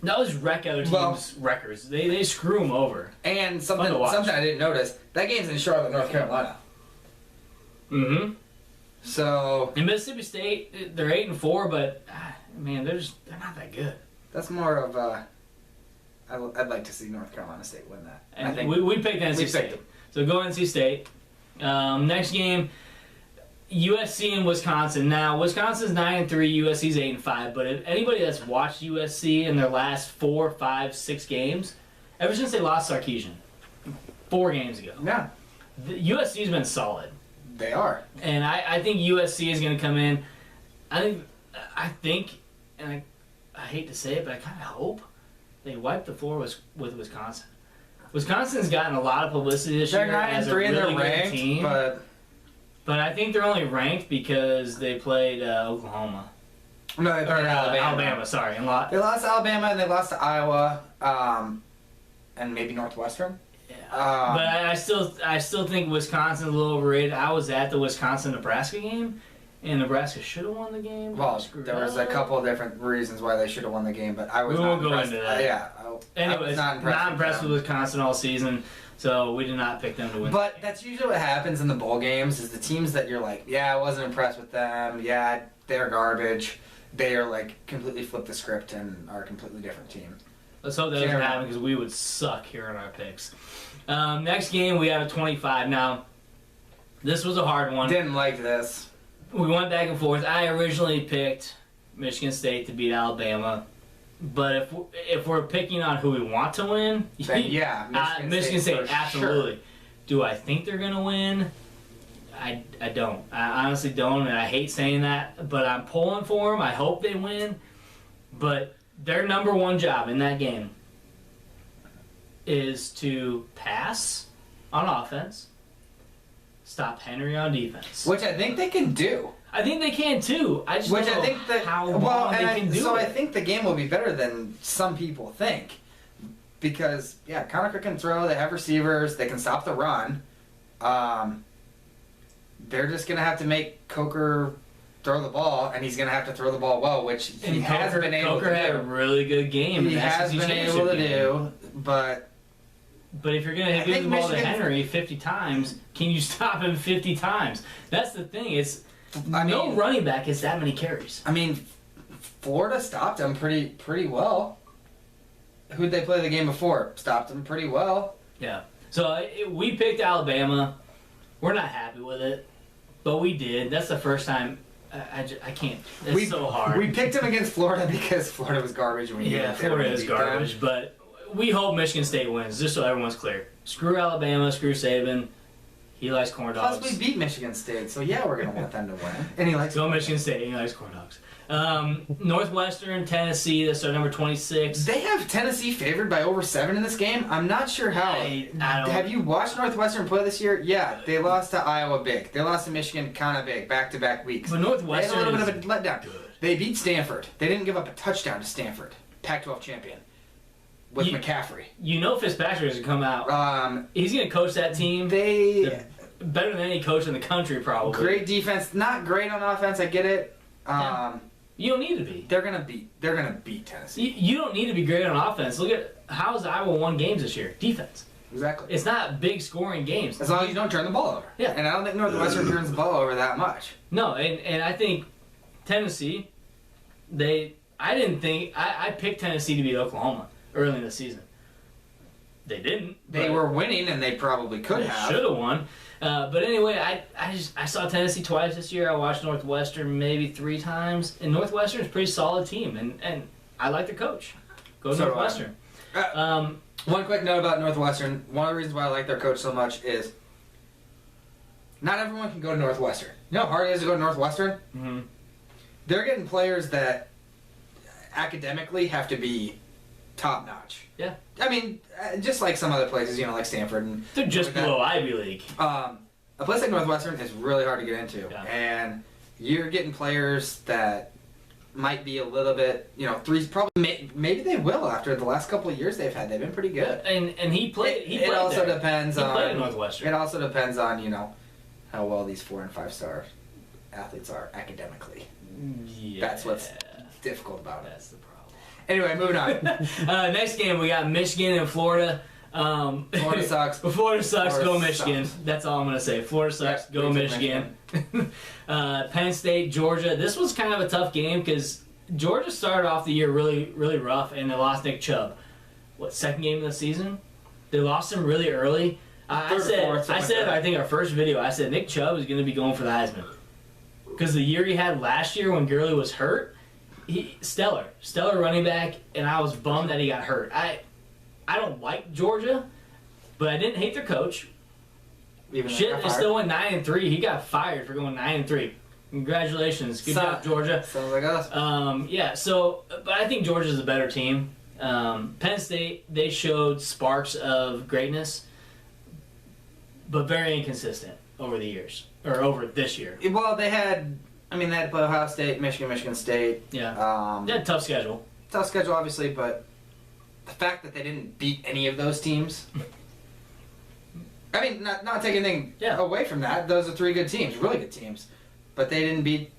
they always wreck other teams' records. They screw them over. And something I didn't notice, that game's in Charlotte, North Carolina. Mm-hmm. So in Mississippi State, they're 8-4, but man, they're not that good. that's more of a. I'd like to see North Carolina State win that. And I think we picked NC State. them. So go NC State. Next game, USC and Wisconsin. Now Wisconsin's 9-3, USC's 8-5. But if anybody that's watched USC in their last 4, 5, 6 games, ever since they lost Sarkisian 4 games ago, Yeah, the USC's been solid. they are. And I think USC is going to come in. I think, and I hate to say it, but I kind of hope they wipe the floor with Wisconsin. Wisconsin's gotten a lot of publicity this They're year as a 9-3 really and they're good ranked, team. But I think they're only ranked because they played Oklahoma. No, they Or played Alabama, sorry. And They lost to Alabama and they lost to Iowa, and maybe Northwestern. but I still think Wisconsin's a little overrated. I was at the Wisconsin-Nebraska game, and Nebraska should have won the game. Well, Screwed there was a up. couple of different reasons why they should have won the game, but I was We not won't go impressed. into that. I Anyways, was not impressed with Wisconsin all season, so we did not pick them to win. But that's usually what happens in the bowl games is the teams that you're like, yeah, I wasn't impressed with them. Yeah, they're garbage. They are like completely flip the script and are a completely different team. Let's hope that doesn't happen because we would suck here in our picks. Next game, we have a 25. Now, this was a hard one. Didn't like this. We went back and forth. I originally picked Michigan State to beat Alabama. But if we're picking on who we want to win, Then, yeah, Michigan State, for absolutely. Sure. Do I think they're going to win? I don't. I honestly don't, and I hate saying that, but I'm pulling for them. I hope they win. But their number one job in that game is to pass on offense, stop Henry on defense. Which I think they can do. I think they can too. I just Which don't I know think that how long they can do so it. I think the game will be better than some people think, because Connor Cook can throw. They have receivers. They can stop the run. They're just gonna have to make Coker throw the ball, and he's gonna have to throw the ball well, which he has been able Coker to had a do. really good game. in He the has SEC been championship able to game. do, but But if you're going to give think the ball to Michigan's- Henry 50 times, can you stop him 50 times? That's the thing. It's no running back gets that many carries. I mean, Florida stopped him pretty well. Who'd they play the game before? Stopped him pretty well. Yeah. So we picked Alabama. We're not happy with it, but we did. That's the first time. I can't. It's so hard. We picked him against Florida because Florida was garbage. And we knew that they were Florida gonna is beat them. garbage, but we hope Michigan State wins, just so everyone's clear. Screw Alabama, screw Saban. He likes corn dogs. Plus, we beat Michigan State, so yeah, we're gonna want them to win. And he likes Go Michigan State, he likes corn dogs. Northwestern, Tennessee, that's our number 26. They have Tennessee favored by over 7 in this game. I'm not sure how. I don't- Have you watched Northwestern play this year? Yeah, they lost to Iowa big. They lost to Michigan kind of big, back-to-back weeks. But They had Northwestern a little is bit of a letdown. good. They beat Stanford. They didn't give up a touchdown to Stanford. Pac-12 champion with You- McCaffrey. You know Fitzpatrick is going to come out. He's going to coach that team They better than any coach in the country, probably. great defense, not great on offense. I get it. You don't need to be. They're gonna beat Tennessee. You don't need to be great on offense. Look at how's Iowa won games this year. Defense. Exactly. It's not big scoring games. As long as you don't turn the ball over. Yeah. And I don't think Northwestern turns the ball over that much. No, and I think Tennessee, I picked Tennessee to beat Oklahoma early in the season. They didn't. They but were winning, and they probably could they have. should have won. But anyway, I saw Tennessee twice this year. I watched Northwestern maybe 3 times. And Northwestern's a pretty solid team, and I like their coach. Go So do I. Northwestern. One quick note about Northwestern. One of the reasons why I like their coach so much is not everyone can go to Northwestern. You know how hard it is to go to Northwestern? Mm-hmm. They're getting players that academically have to be top notch. Yeah. I mean, just like some other places, like Stanford and They're just like that. below Ivy League. A place like Northwestern is really hard to get into, Yeah. and you're getting players that might be a little bit, threes probably maybe they will after the last couple of years they've had. They've been pretty good. And he played. He It played also there. depends He on. played at Northwestern. It also depends on how well these 4 and 5 star athletes are academically. Yeah. That's what's difficult about it. That's the problem. Anyway, moving on. Next game, we got Michigan and Florida. Florida sucks. Florida sucks. Florida Go Michigan. sucks. That's all I'm gonna say. Florida sucks. Yep, Go we took Michigan. Penn State, Georgia. This was kind of a tough game because Georgia started off the year really, really rough, and they lost Nick Chubb. What, second game of the season? They lost him really early. I Third or said, fourth, something like that. I think our first video, I said Nick Chubb is going to be going for the Heisman because the year he had last year when Gurley was hurt, stellar running back, and I was bummed that he got hurt. I don't like Georgia, but I didn't hate their coach. Even though Shit, they're they fired. still went 9-3. He got fired for going 9-3. Congratulations, good job, Georgia. Sounds like us. But I think Georgia's a better team. Penn State, they showed sparks of greatness, but very inconsistent over the years, or over this year. Well, they had to play Ohio State, Michigan State. Yeah. They had a tough schedule. Tough schedule, obviously, but the fact that they didn't beat any of those teams. Not taking anything away from that. Those are 3 good teams, really good teams. But they didn't beat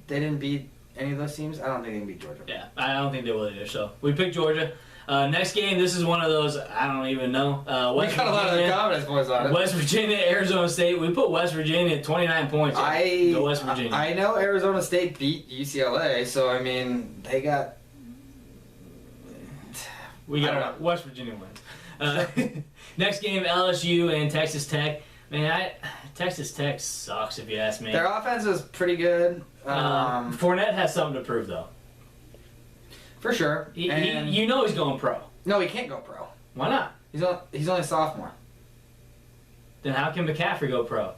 any of those teams. I don't think they can beat Georgia. Yeah, I don't think they will either. So we picked Georgia. Next game, this is one of those I don't even know. We got a lot of the confidence points on it. West Virginia, Arizona State. We put West Virginia at 29 points. Go West Virginia. I know Arizona State beat UCLA, so they got. We I don't got West Virginia wins. Next game, LSU and Texas Tech. Man, Texas Tech sucks if you ask me. Their offense was pretty good. Fournette has something to prove though. For sure. He's going pro. No, he can't go pro. Why not? He's only a sophomore. Then how can McCaffrey go pro?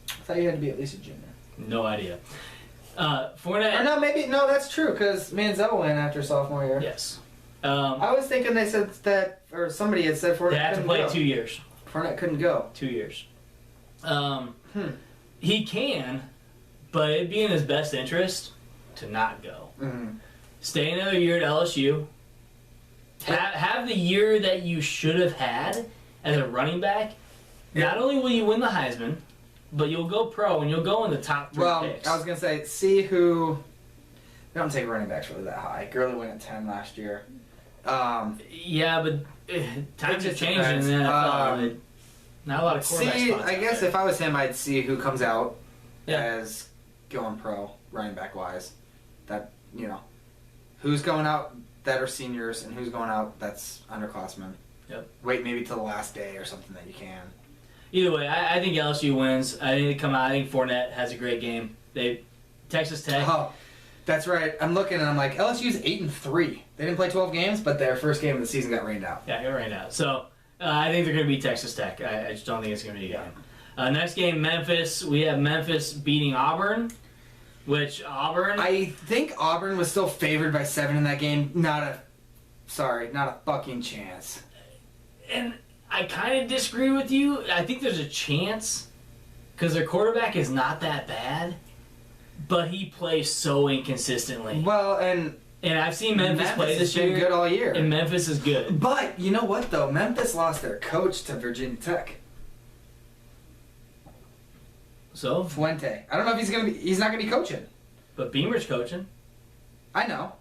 I thought you had to be at least a junior. No idea. Fournette. Or no, that's true because Manziel went after sophomore year. Yes. I was thinking they said that, or somebody had said Fournette They have to couldn't play go. 2 years. Fournette couldn't go. 2 years. He can, but it'd be in his best interest to not go. Mm-hmm. Stay another year at LSU. Have the year that you should have had as a running back. Not only will you win the Heisman, but you'll go pro and you'll go in the top 3 picks. I was going to say, see who... They don't take running backs really that high. Gurley went at 10 last year. Yeah, but times It have just changed in depends. the NFL. Not a lot of quarterback spots I out guess there. if I was him, I'd see who comes out Yeah. as going pro, running back wise. That, who's going out that are seniors and who's going out that's underclassmen. Yep. Wait maybe till the last day or something that you can. Either way, I think LSU wins. I think they come out. I think Fournette has a great game. Texas Tech. Oh, that's right. I'm looking and I'm like, LSU's 8-3. They didn't play 12 games, but their first game of the season got rained out. Yeah, you're right now. So I think they're going to beat Texas Tech. I just don't think it's going to be a game. Next game, Memphis. We have Memphis beating Auburn, which Auburn. I think Auburn was still favored by 7 in that game. Not a fucking chance. And I kind of disagree with you. I think there's a chance because their quarterback is not that bad, but he plays so inconsistently. Well, and I've seen Memphis play this has been year, good all year. and Memphis is good. But you know what though? Memphis lost their coach to Virginia Tech. So, Fuente. I don't know if he's not gonna be coaching. but Beamer's coaching. I know.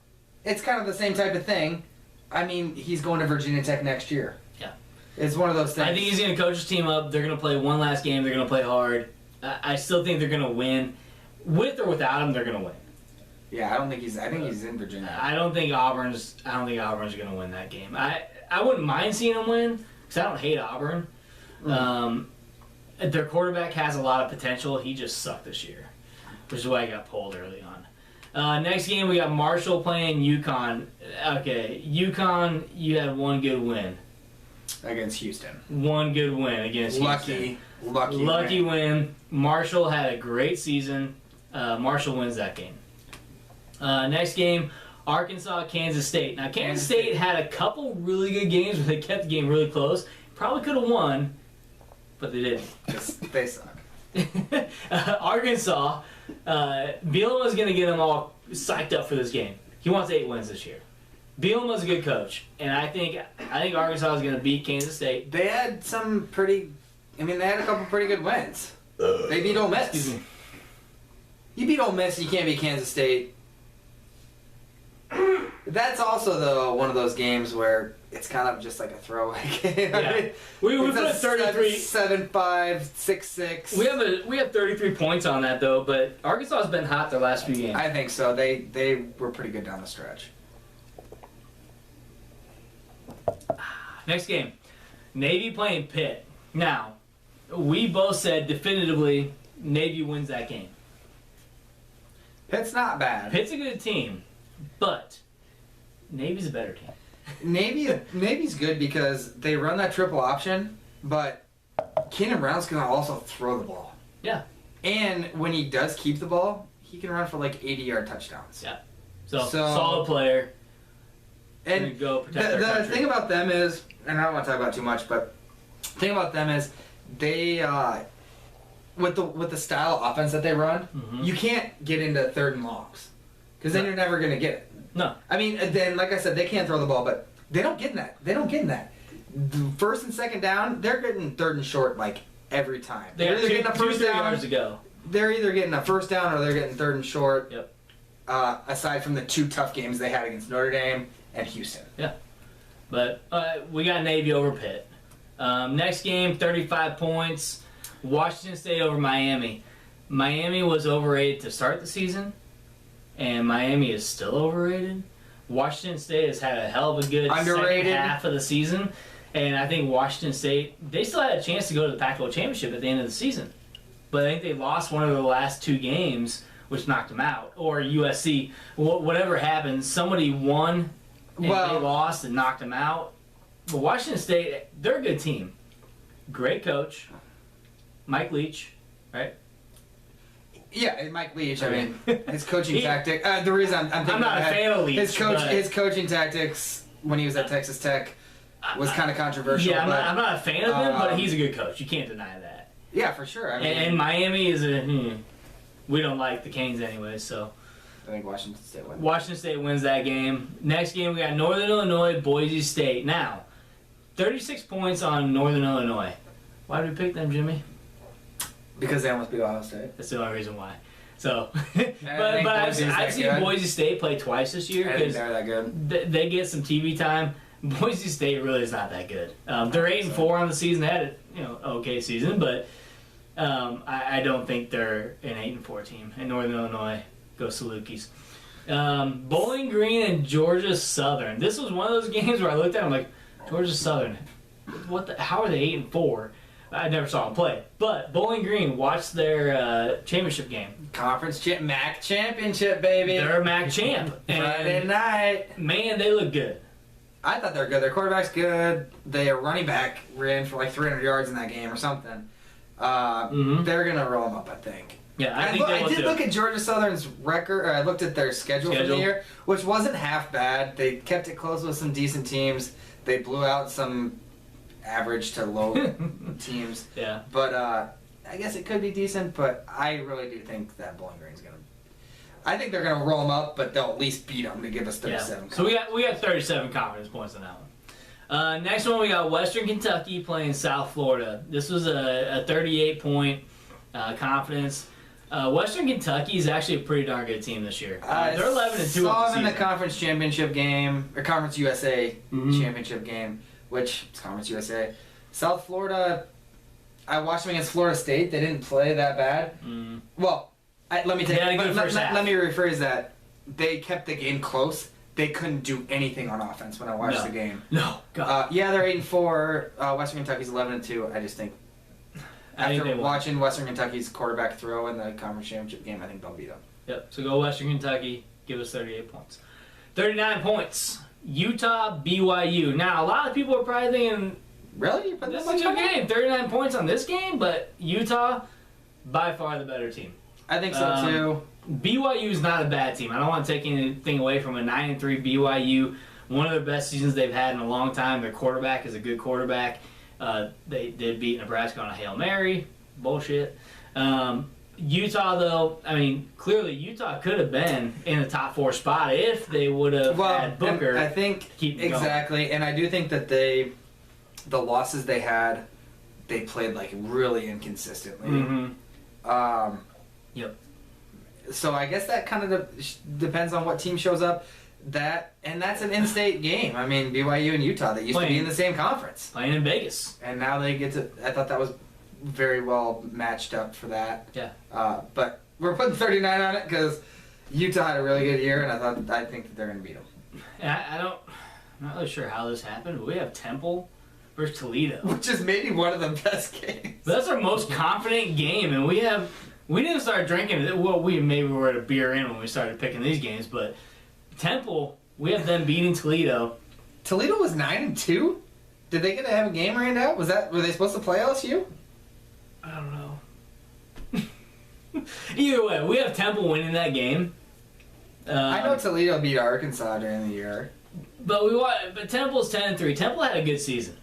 It's kind of the same type of thing. I mean, he's going to Virginia Tech next year. Yeah. It's one of those things. I think he's going to coach his team up. They're going to play one last game. They're going to play hard. I still think they're going to win. With or without him, they're going to win. Yeah, I think he's in Virginia. I don't think Auburn's going to win that game. I wouldn't mind seeing them win because I don't hate Auburn. Their quarterback has a lot of potential. He just sucked this year, which is why he got pulled early on. Next game, we got Marshall playing UConn. Okay, UConn, you had one good win. Against Houston. One good win against Houston. Lucky win. Marshall had a great season. Marshall wins that game. Next game, Arkansas, Kansas State. Now, Kansas State had a couple really good games where they kept the game really close. Probably could have won, but they didn't. They suck. Arkansas, Bielema's going to get them all psyched up for this game. He wants 8 wins this year. Bielema's a good coach, and I think Arkansas is going to beat Kansas State. They had they had a couple pretty good wins. They beat Ole Miss. Excuse me. You beat Ole Miss, you can't beat Kansas State. That's also, though, one of those games where it's kind of just like a throwaway game. Yeah. We put 33... 7-5, 6-6. We have 33 points on that, though, but Arkansas has been hot their last few games. I think so. They were pretty good down the stretch. Next game, Navy playing Pitt. Now, we both said definitively Navy wins that game. Pitt's not bad. Pitt's a good team, but Navy's a better team. Navy's good because they run that triple option, but Keenan Brown's going to also throw the ball. Yeah. And when he does keep the ball, he can run for like 80-yard touchdowns. Yeah. So solid player. And go protect their country. Thing about them is, and I don't want to talk about it too much, but the thing about them is they, with the style of offense that they run, you can't get into 3rd and longs because then you're never going to get it. No. I mean, then like I said, they can't throw the ball, but they don't get in that. They don't get in that. First and second down, they're getting 3rd and short like every time. They're either getting a first down. Yards to go. They're either getting a first down or they're getting 3rd and short. Yep. Aside from the 2 tough games they had against Notre Dame and Houston. Yeah. But we got Navy over Pitt. Next game, 35 points. Washington State over Miami. Miami was overrated to start the season, and Miami is still overrated. Washington State has had a hell of a good second half of the season, and I think Washington State, they still had a chance to go to the Pac-12 championship at the end of the season. But I think they lost one of the last 2 games, which knocked them out. Or USC, whatever happened, somebody won and they lost and knocked them out. But Washington State, they're a good team. Great coach. Mike Leach, right? Yeah, and Mike Leach. I mean, his coaching tactic. The reason I'm thinking I'm not a fan of Leach. His coaching tactics when he was at Texas Tech was kind of controversial. Yeah, I'm not a fan of him, but he's a good coach. You can't deny that. Yeah, for sure. I mean, and Miami is we don't like the Canes anyway, so. I think Washington State wins. Washington State wins that game. Next game, we got Northern Illinois, Boise State. Now, 36 points on Northern Illinois. Why did we pick them, Jimmy? Because they almost beat Ohio State. That's the only reason why. So, but I've seen Boise State play twice this year because they're that good. They get some TV time. Boise State really is not that good. They're 8-4 on the season. They had okay season, but I don't think they're an 8-4 team. And Northern Illinois, go Salukis. Bowling Green and Georgia Southern. This was one of those games where I looked at it, I'm like, Georgia Southern, how are they 8-4? I never saw them play. But Bowling Green, watched their championship game. MAC championship, baby. They're a MAC champ. Friday night. Man, they look good. I thought they were good. Their quarterback's good. Their running back ran for like 300 yards in that game or something. They're going to roll them up, I think. Yeah, I did look at Georgia Southern's record. I looked at their schedule for the year, which wasn't half bad. They kept it close with some decent teams. They blew out some average to low teams. Yeah. But I guess it could be decent, but I really do think that Bowling Green's going to... I think they're going to roll them up, but they'll at least beat them to give us 37. Yeah. So we got 37 confidence points on that one. Next one, we got Western Kentucky playing South Florida. This was a 38-point confidence. Western Kentucky is actually a pretty darn good team this year. They're 11-2. Saw them in the Conference Championship game, or Conference USA Championship game, which is Conference USA. South Florida, I watched them against Florida State. They didn't play that bad. Well, let me rephrase that. They kept the game close. They couldn't do anything on offense when I watched the game. No, God. Yeah, they're 8-4. Western Kentucky's 11-2. I just think after watching Western Kentucky's quarterback throw in the conference championship game, I think they'll beat them. Yep. So go Western Kentucky. Give us 38 points. 39 points. Utah, BYU. Now, a lot of people are probably thinking, really? This is a good game. 39 points on this game, but Utah, by far the better team. I think so, too. BYU is not a bad team. I don't want to take anything away from a 9-3 BYU. One of the best seasons they've had in a long time. Their quarterback is a good quarterback. They did beat Nebraska on a Hail Mary. Bullshit. Utah, though, I mean, clearly Utah could have been in the top 4 spot if they would have had Booker. And I think keep exactly, and I do think that the losses they had, they played like really inconsistently. Mm-hmm. Yep. So I guess that kind of depends on what team shows up. That's an in-state game. I mean, BYU and Utah, they used to be in the same conference, playing in Vegas, and now they get to. I thought that was very well matched up for that. Yeah. But we're putting 39 on it because Utah had a really good year, and I think that they're going to beat them. And I'm not really sure how this happened, but we have Temple versus Toledo, which is maybe one of the best games. But that's our most confident game, and we didn't start drinking. Well, we maybe were at a beer in when we started picking these games, but Temple, we have them beating Toledo. Toledo was 9-2. Did they get to have a game rained out? Were they supposed to play LSU? I don't know. Either way, we have Temple winning that game. I know Toledo beat Arkansas during the year, but Temple's 10-3. Temple had a good season.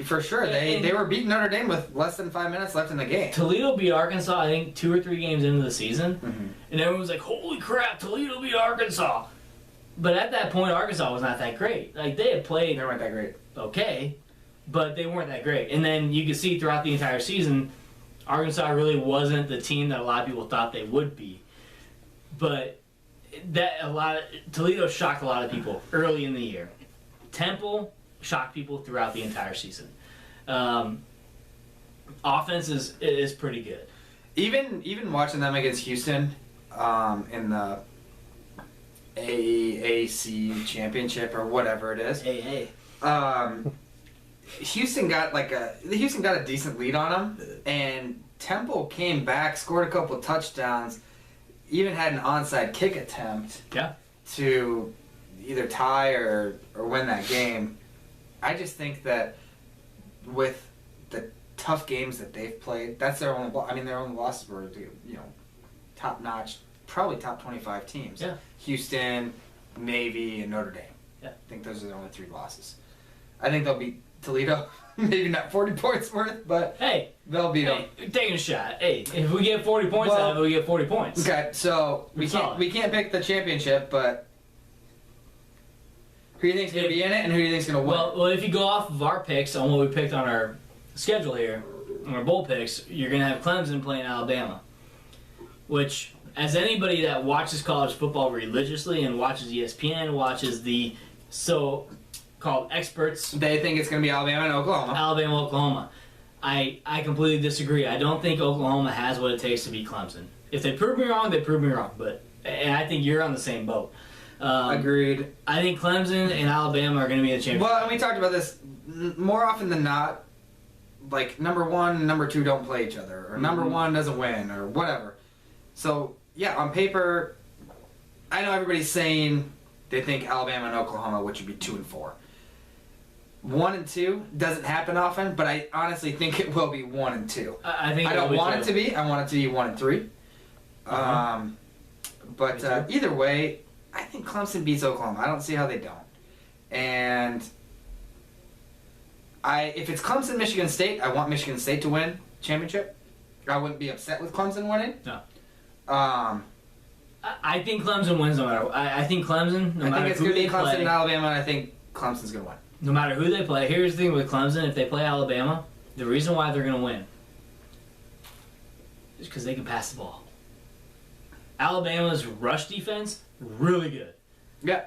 For sure, they were beating Notre Dame with less than 5 minutes left in the game. Toledo beat Arkansas, I think, 2 or 3 games into the season, and everyone was like, "Holy crap, Toledo beat Arkansas!" But at that point, Arkansas was not that great. Like they had played, They weren't that great. Okay, but they weren't that great. And then you could see throughout the entire season, Arkansas really wasn't the team that a lot of people thought they would be. But Toledo shocked a lot of people early in the year. Temple shocked people throughout the entire season. Offense is pretty good. Even watching them against Houston in the AAC championship or whatever it is. Hey. Houston got a decent lead on them, and Temple came back, scored a couple touchdowns, even had an onside kick attempt. Yeah. To either tie or win that game. I just think that with the tough games that they've played, that's their only. I mean, their only losses were top notch, probably top 25 teams. Yeah. Houston, Navy, and Notre Dame. Yeah. I think those are the only 3 losses. I think they'll beat Toledo. Maybe not 40 points worth, but hey, they'll beat them. Taking a shot. Hey, if we get 40 points out of it, we get 40 points. Okay, so we can't pick the championship, but who do you think's going to be in it, and who do you think's going to win? Well, if you go off of our picks on what we picked on our schedule here, on our bowl picks, you're going to have Clemson playing Alabama, which, as anybody that watches college football religiously and watches ESPN, watches the so-called experts, they think it's going to be Alabama and Oklahoma. Alabama, Oklahoma. I completely disagree. I don't think Oklahoma has what it takes to beat Clemson. If they prove me wrong, they prove me wrong. And I think you're on the same boat. Agreed. I think Clemson and Alabama are going to be the champions. Well, and we talked about this more often than not. Like, number 1 and number 2 don't play each other, or number 1 doesn't win, or whatever. So, yeah, on paper, I know everybody's saying they think Alabama and Oklahoma, which would be 2 and 4. 1 and 2 doesn't happen often, but I honestly think it will be 1 and 2. I think I don't want it to be. I want it to be 1 and 3. But either way, I think Clemson beats Oklahoma. I don't see how they don't. And if it's Clemson, Michigan State, I want Michigan State to win championship. I wouldn't be upset with Clemson winning. No. I think Clemson wins no matter. I think Clemson, no matter who they play. I think it's going to be Clemson and Alabama, and I think Clemson's going to win. No matter who they play. Here's the thing with Clemson: if they play Alabama, the reason why they're going to win is because they can pass the ball. Alabama's rush defense really good. Yeah.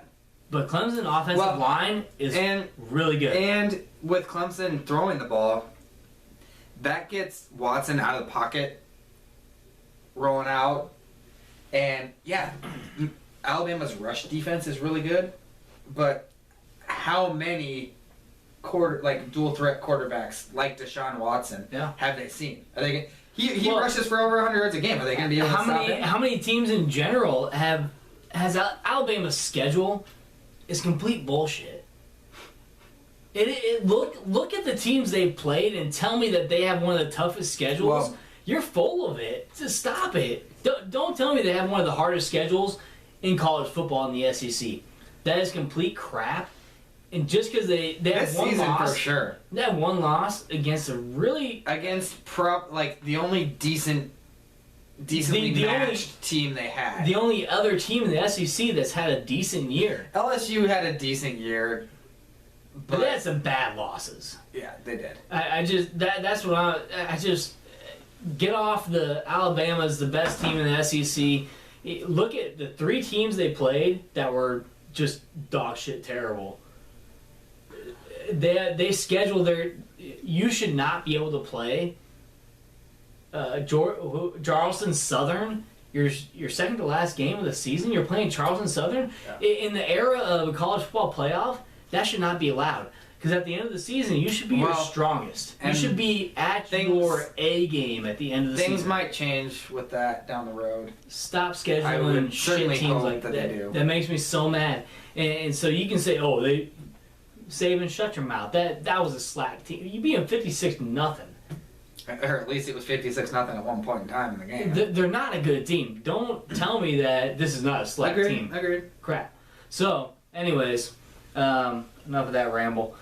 But Clemson offensive line is really good. And with Clemson throwing the ball, that gets Watson out of the pocket, rolling out. And, yeah, Alabama's rush defense is really good. But how many dual threat quarterbacks like Deshaun Watson have they seen? Are they he rushes for over 100 yards a game. Are they going to be able to stop him? How many teams in general has Alabama's schedule is complete bullshit? Look at the teams they've played and tell me that they have one of the toughest schedules. Well, you're full of it. Just stop it. Don't tell me they have one of the hardest schedules in college football in the SEC. That is complete crap. And just because they have This one season loss, for sure. they have one loss against a really Against the only decently The only- matched team they had. the only other team in the SEC that's had a decent year. LSU had a decent year, But they had some bad losses. yeah, they did. I just that's what I just get off the Alabama's the best team in the SEC. Look at the 3 teams they played that were just dog shit terrible. They scheduled their. You should not be able to play. Charleston Southern. Your second to last game of the season. You're playing Charleston Southern in the era of a college football playoff. That should not be allowed. Because at the end of the season, you should be your strongest. You should be at your A game at the end of the season. Things might change with that down the road. Stop I scheduling would shit certainly teams hope like that that. they do. That makes me so mad. And so you can say, "Oh, they Saban, shut your mouth." That was a slack team. You beat them 56-0. Or at least it was 56-0 at one point in time in the game. They're not a good team. Don't tell me that this is not a slack team. Agreed. Crap. So, anyways, enough of that ramble.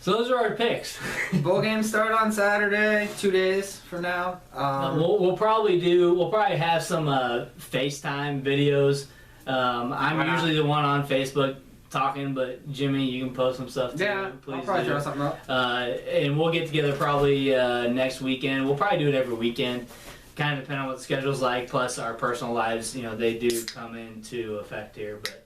So those are our picks. Bowl games start on Saturday, 2 days from now. We'll probably have some FaceTime videos. I'm usually the one on Facebook talking, but Jimmy, you can post some stuff too. Yeah, Please I'll probably do. throw something up. And we'll get together probably next weekend. We'll probably do it every weekend, kind of depending on what the schedule's like. Plus our personal lives, they do come into effect here. But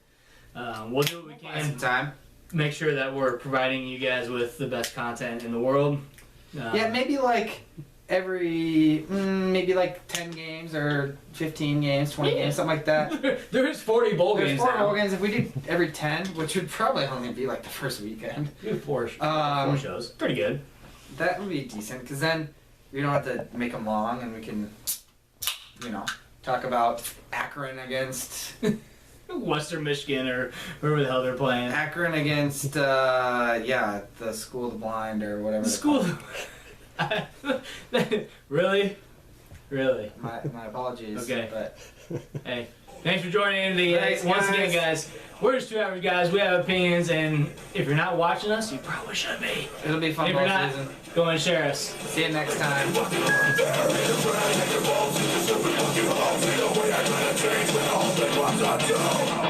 we'll do what we Buy some can. time. Make sure that we're providing you guys with the best content in the world. Yeah, maybe every 10 games or 15 games, 20 games, something like that. There's 40 bowl There's games 4 now. bowl games. If we did every 10, which would probably only be the first weekend, We have 4 Um, shows. Pretty good. that would be decent because then we don't have to make them long and we can, talk about Akron against Western Michigan or wherever the hell they're playing. the School of the Blind or whatever. The they're school. called. Really? My apologies. Okay. But Hey, thanks for joining in today. Thanks, Once again, guys. guys, we're just 2 average guys. We have opinions, and if you're not watching us, you probably should be. it'll be fun If bowl you're not, season. go and share us. See you next time. Change with all the ones I do.